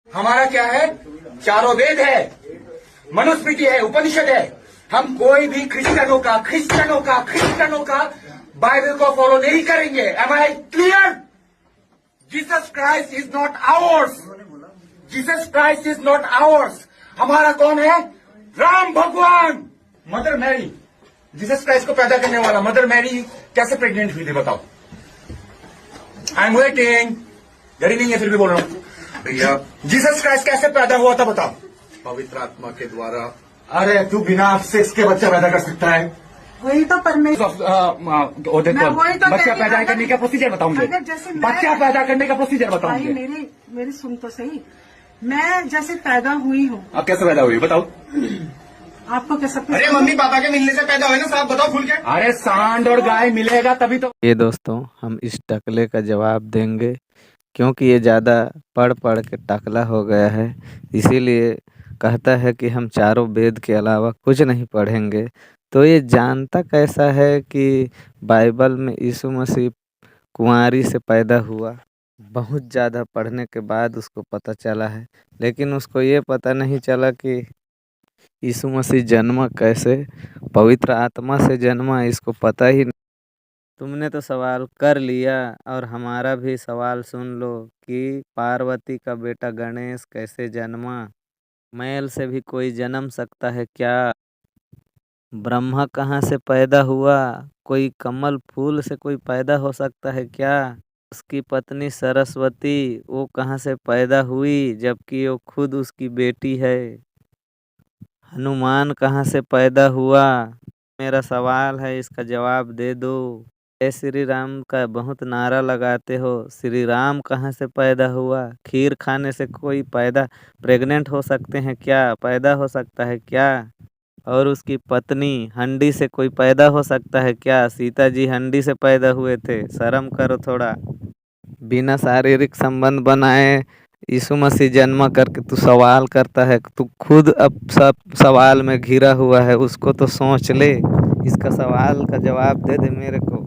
हमारा क्या है? चारों वेद है, मनुस्मृति है, उपनिषद है। हम कोई भी क्रिश्चियनों का बाइबल को फॉलो नहीं करेंगे। Am I clear? Jesus Christ is not ours. Jesus Christ is not ours. हमारा कौन है? राम भगवान। मदर मैरी, जीसस क्राइस्ट को पैदा करने वाला मदर मैरी कैसे प्रेग्नेंट हुई थी बताओ? I am waiting. डरी नहीं है फिर भी बोल रहा हूं भैया। जीसस क्राइस्ट कैसे पैदा हुआ था बताओ? पवित्र आत्मा के द्वारा। अरे तू बिना सेक्स के बच्चा पैदा कर सकता है? वही तो परमेश्वर। बच्चा पैदा करने का प्रोसीजर बताओ मुझे। बच्चा पैदा करने का प्रोसीजर बताओ भाई मुझे। मेरी सुन तो सही। मैं जैसे पैदा हुई हूँ। अब कैसे पैदा हुई बताओ? आपको कैसा? अरे मम्मी पापा के मिलने से पैदा हुए ना साहब, बताओ खुल के। अरे सांड और गाय मिलेगा तभी तो। ये दोस्तों, हम इस टकले का जवाब देंगे क्योंकि ये ज़्यादा पढ़ पढ़ के टकला हो गया है, इसीलिए कहता है कि हम चारों वेद के अलावा कुछ नहीं पढ़ेंगे। तो ये जानता कैसा है कि बाइबल में यीशु मसीह कुंवारी से पैदा हुआ? बहुत ज़्यादा पढ़ने के बाद उसको पता चला है, लेकिन उसको ये पता नहीं चला कि यीशु मसीह जन्मा कैसे, पवित्र आत्मा से जन्मा, इसको पता ही नहीं। तुमने तो सवाल कर लिया और हमारा भी सवाल सुन लो कि पार्वती का बेटा गणेश कैसे जन्मा? मैल से भी कोई जन्म सकता है क्या? ब्रह्मा कहाँ से पैदा हुआ? कोई कमल फूल से कोई पैदा हो सकता है क्या? उसकी पत्नी सरस्वती, वो कहाँ से पैदा हुई जबकि वो खुद उसकी बेटी है? हनुमान कहाँ से पैदा हुआ? मेरा सवाल है, इसका जवाब दे दो। जय श्री राम का बहुत नारा लगाते हो, श्री राम कहाँ से पैदा हुआ? खीर खाने से कोई प्रेग्नेंट हो सकते हैं क्या? पैदा हो सकता है क्या? और उसकी पत्नी हंडी से कोई पैदा हो सकता है क्या? सीता जी हंडी से पैदा हुए थे, शर्म करो थोड़ा। बिना शारीरिक संबंध बनाए यीशु मसीह जन्म करके तू सवाल करता है। तू खुद अब सब सवाल में घिरा हुआ है, उसको तो सोच ले। इसका सवाल का जवाब दे दे मेरे को।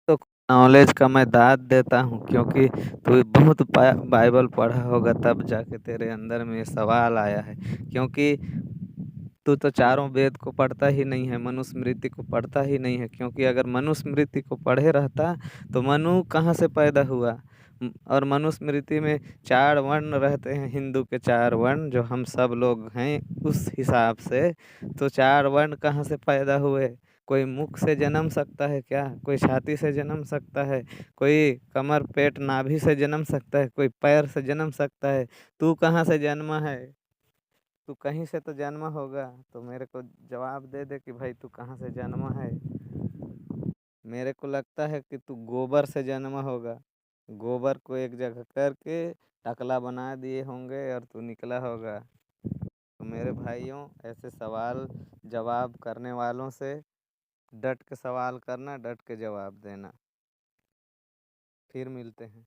तो नॉलेज का मैं दाद देता हूँ क्योंकि तू बहुत बाइबल पढ़ा होगा, तब जाके तेरे अंदर में ये सवाल आया है। क्योंकि तू तो चारों वेद को पढ़ता ही नहीं है, मनुस्मृति को पढ़ता ही नहीं है। क्योंकि अगर मनुस्मृति को पढ़े रहता तो मनु कहाँ से पैदा हुआ? और मनुस्मृति में 4 वर्ण रहते हैं, हिंदू के 4 वर्ण जो हम सब लोग हैं, उस हिसाब से तो 4 वर्ण कहाँ से पैदा हुए? कोई मुख से जन्म सकता है क्या? कोई छाती से जन्म सकता है? कोई कमर पेट नाभि से जन्म सकता है? कोई पैर से जन्म सकता है? तू कहाँ से जन्मा है? तू कहीं से तो जन्मा होगा, तो मेरे को जवाब दे दे कि भाई तू कहाँ से जन्मा है। मेरे को लगता है कि तू गोबर से जन्मा होगा। गोबर को एक जगह करके टकला बना दिए होंगे और तू निकला होगा। तो मेरे भाइयों, ऐसे सवाल जवाब करने वालों से डट के सवाल करना, डट के जवाब देना। फिर मिलते हैं।